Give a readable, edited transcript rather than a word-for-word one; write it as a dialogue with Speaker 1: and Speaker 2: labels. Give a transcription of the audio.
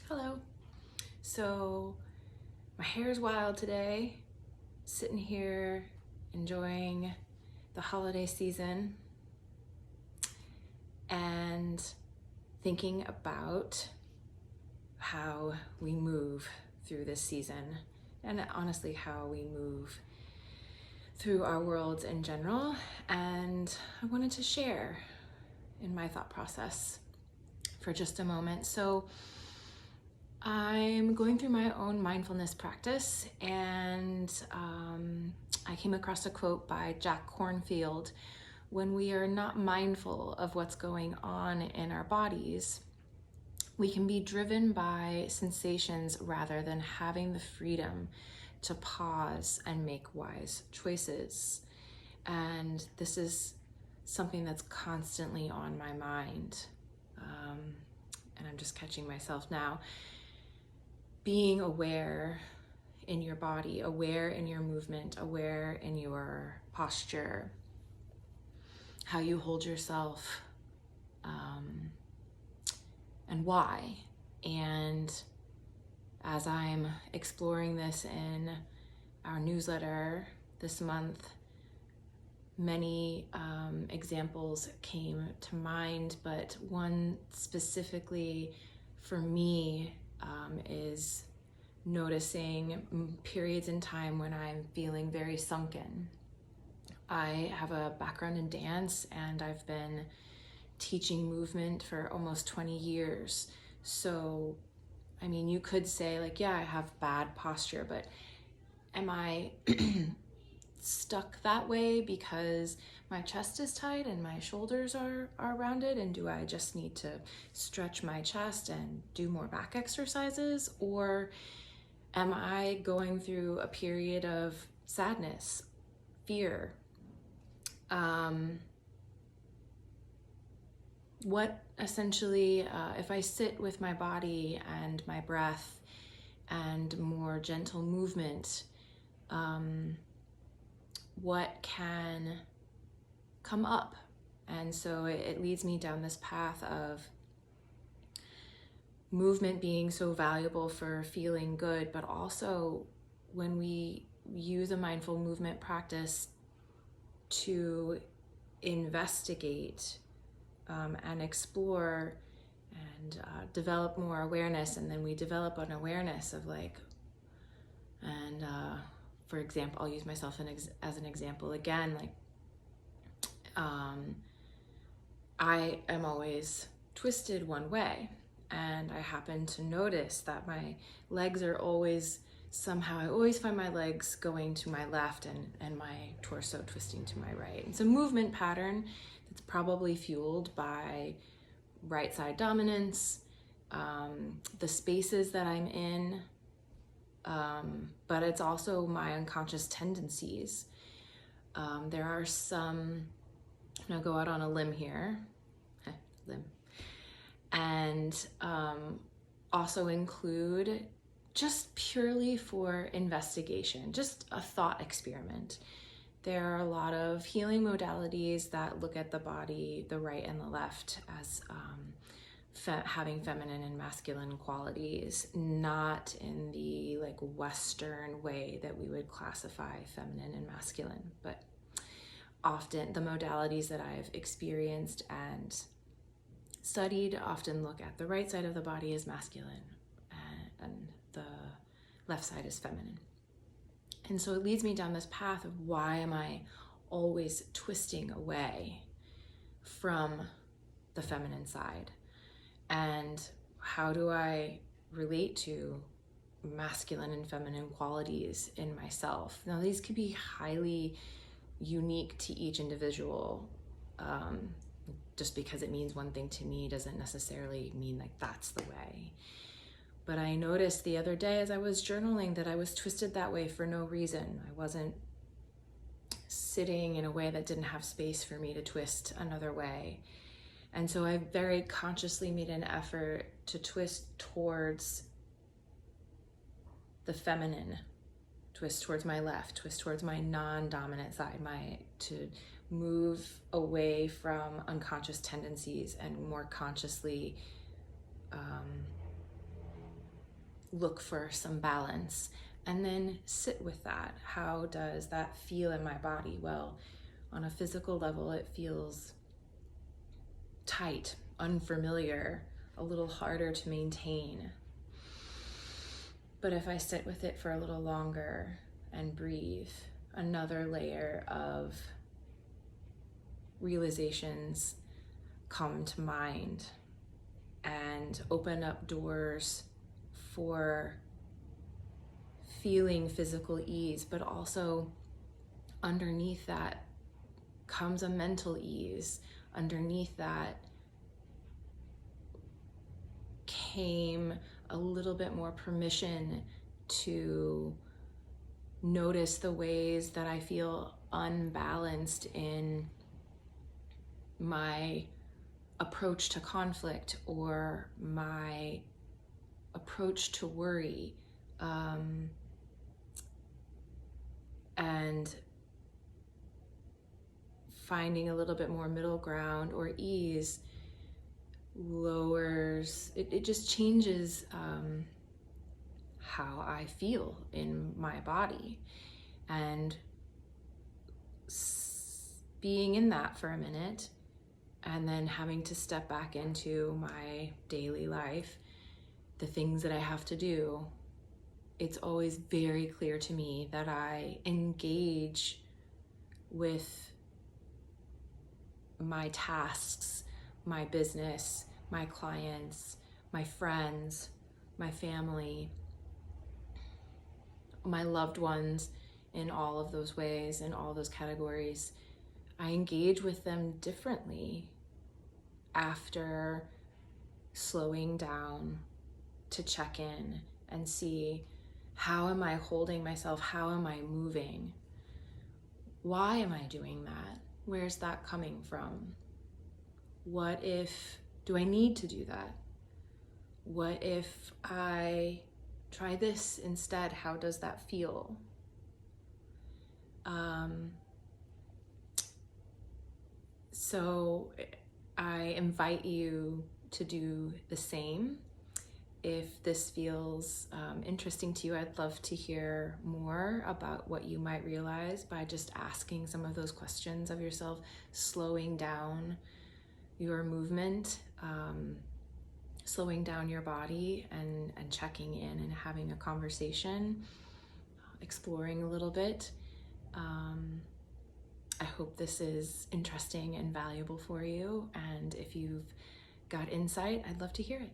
Speaker 1: Hello. So my hair is wild today, sitting here enjoying the holiday season and thinking about how we move through this season and honestly how we move through our worlds in general. And I wanted to share in my thought process for just a moment. So I'm going through my own mindfulness practice, and I came across a quote by Jack Kornfield. When we are not mindful of what's going on in our bodies, we can be driven by sensations rather than having the freedom to pause and make wise choices. And this is something that's constantly on my mind. And I'm just catching myself now. Being aware in your body, aware in your movement, aware in your posture, how you hold yourself, and why. And as I'm exploring this in our newsletter this month, many examples came to mind, but one specifically for me is noticing periods in time when I'm feeling very sunken. I have a background in dance and I've been teaching movement for almost 20 years. So, I mean, you could say like, yeah, I have bad posture, but am I stuck that way because my chest is tight and my shoulders are rounded, and do I just need to stretch my chest and do more back exercises? Or am I going through a period of sadness, fear? What essentially, if I sit with my body and my breath and more gentle movement, what can come up? And so it leads me down this path of movement being so valuable for feeling good, but also when we use a mindful movement practice to investigate and explore and develop more awareness, and then we develop an awareness of like, and for example, I'll use myself as an example again, like I am always twisted one way, and I happen to notice that my legs are always somehow, I always find my legs going to my left and my torso twisting to my right. It's a movement pattern that's probably fueled by right side dominance, the spaces that I'm in, but it's also my unconscious tendencies. There are some, I'm gonna go out on a limb here, and also include, just purely for investigation, just a thought experiment. There are a lot of healing modalities that look at the body, the right and the left, as having feminine and masculine qualities, not in the like Western way that we would classify feminine and masculine, but often the modalities that I've experienced and studied often look at the right side of the body as masculine and the left side is feminine. And so it leads me down this path of, why am I always twisting away from the feminine side? And how do I relate to masculine and feminine qualities in myself? Now, these could be highly unique to each individual. Just because it means one thing to me doesn't necessarily mean like that's the way. But I noticed the other day as I was journaling that I was twisted that way for no reason. I wasn't sitting in a way that didn't have space for me to twist another way. And so I very consciously made an effort to twist towards the feminine, twist towards my left, twist towards my non-dominant side, to move away from unconscious tendencies and more consciously look for some balance, and then sit with that. How does that feel in my body? Well, on a physical level, it feels tight, unfamiliar, a little harder to maintain. But if I sit with it for a little longer and breathe, another layer of realizations come to mind and open up doors for feeling physical ease, but also underneath that comes a mental ease. Underneath that came a little bit more permission to notice the ways that I feel unbalanced in my approach to conflict or my approach to worry, and finding a little bit more middle ground or ease lowers, it just changes how I feel in my body. And being in that for a minute and then having to step back into my daily life, the things that I have to do, it's always very clear to me that I engage with my tasks, my business, my clients, my friends, my family, my loved ones, in all of those ways, in all those categories. I engage with them differently after slowing down to check in and see, how am I holding myself? How am I moving? Why am I doing that? Where's that coming from? What if, do I need to do that? What if I try this instead? How does that feel? So I invite you to do the same. If this feels interesting to you, I'd love to hear more about what you might realize by just asking some of those questions of yourself, slowing down your movement, slowing down your body and checking in and having a conversation, exploring a little bit. I hope this is interesting and valuable for you. And if you've got insight, I'd love to hear it.